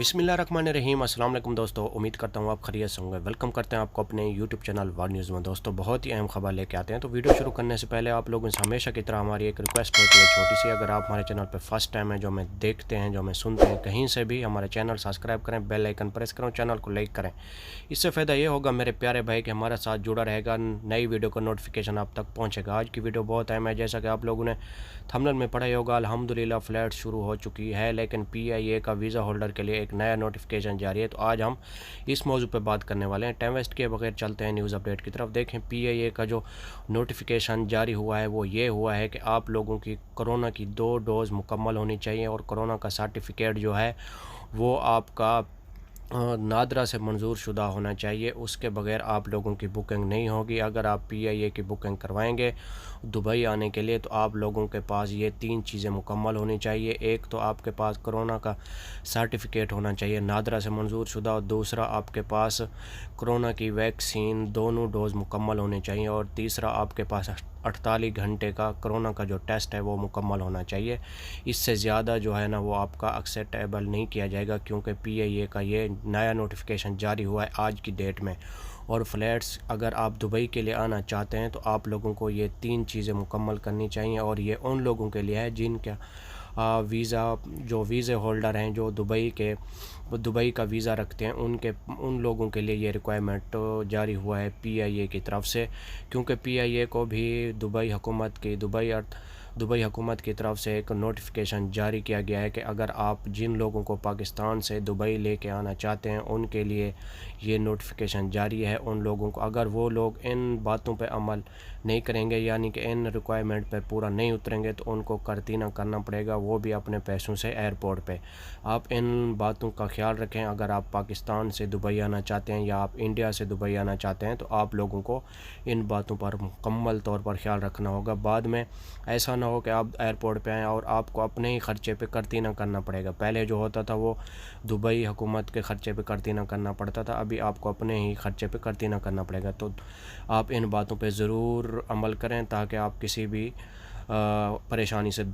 बिस्मिल्लाहिर्रहमानिर्रहीम। अस्सलाम वालेकुम दोस्तों, उम्मीद करता हूँ आप खैरियत से होंगे। वेलकम करते हैं आपको अपने यूट्यूब चैनल वर्ल्ड न्यूज़ में। दोस्तों, बहुत ही अहम खबर लेके आते हैं। तो वीडियो शुरू करने से पहले आप लोगों से हमेशा की तरह हमारी एक रिक्वेस्ट होती है छोटी सी। अगर आप हमारे चैनल पर फर्स्ट टाइम है, जो हमें देखते हैं, जो हमें सुनते हैं कहीं से भी, हमारे चैनल सब्सक्राइब करें, बेल आइकन प्रेस करें, चैनल को लाइक करें। इससे फ़ायदा ये होगा मेरे प्यारे भाई कि हमारा साथ जुड़ा रहेगा, नई वीडियो का नोटिफिकेशन आप तक पहुँचेगा। आज की वीडियो बहुत अहम है। जैसा कि आप लोगों ने थंबनेल में पढ़ा ही होगा, अल्हम्दुलिल्लाह फ़्लाइट शुरू हो चुकी है, लेकिन PIA का वीज़ा होल्डर के लिए एक नया नोटिफिकेशन जारी है। तो आज हम इस मौजू पे बात करने वाले हैं। टाइम वेस्ट किए बगैर चलते हैं न्यूज़ अपडेट की तरफ। देखें, PIA का जो नोटिफिकेशन जारी हुआ है वो ये हुआ है कि आप लोगों की कोरोना की 2 डोज़ मुकम्मल होनी चाहिए और कोरोना का सर्टिफिकेट जो है वो आपका नादरा से मंजूर शुदा होना चाहिए। उसके बगैर आप लोगों की बुकिंग नहीं होगी। अगर आप PIA की बुकिंग करवाएंगे दुबई आने के लिए, तो आप लोगों के पास ये 3 चीज़ें मुकम्मल होनी चाहिए। एक तो आपके पास कोरोना का सर्टिफिकेट होना चाहिए नादरा से मंजूर शुदा, और दूसरा आपके पास कोरोना की वैक्सीन दोनों डोज़ मुकम्मल होने चाहिए, और तीसरा आपके पास 48 घंटे का कोरोना का जो टेस्ट है वो मुकम्मल होना चाहिए। इससे ज़्यादा जो है ना वो आपका एक्सेप्टेबल नहीं किया जाएगा, क्योंकि PIA का ये नया नोटिफिकेशन जारी हुआ है आज की डेट में। और फ़्लाइट्स अगर आप दुबई के लिए आना चाहते हैं तो आप लोगों को ये 3 चीज़ें मुकम्मल करनी चाहिए, और ये उन लोगों के लिए है जिनका वीज़ा, जो वीज़े होल्डर हैं, जो दुबई का वीज़ा रखते हैं, उन लोगों के लिए ये रिक्वायरमेंट जारी हुआ है PIA की तरफ से। क्योंकि PIA को भी दुबई हुकूमत की तरफ से एक नोटिफिकेशन जारी किया गया है कि अगर आप जिन लोगों को पाकिस्तान से दुबई लेके आना चाहते हैं उनके लिए ये नोटिफिकेशन जारी है। उन लोगों को, अगर वो लोग इन बातों पे अमल नहीं करेंगे, यानी कि इन रिक्वायरमेंट पे पूरा नहीं उतरेंगे, तो उनको करतीना करना पड़ेगा, वो भी अपने पैसों से एयरपोर्ट पे। आप इन बातों का ख्याल रखें। अगर आप पाकिस्तान से दुबई आना चाहते हैं या आप इंडिया से दुबई आना चाहते हैं तो आप लोगों को इन बातों पर मुकम्मल तौर पर ख्याल रखना होगा। बाद में ऐसा ना हो कि आप एयरपोर्ट पे आएँ और आपको अपने ही ख़र्चे पे करतीना करना पड़ेगा। पहले जो होता था वो दुबई हुकूमत के ख़र्चे पे करतीना करना पड़ता था, अभी आपको अपने ही ख़र्चे पे करतीना करना पड़ेगा। तो आप इन बातों पे ज़रूर अमल करें ताकि आप किसी भी परेशानी से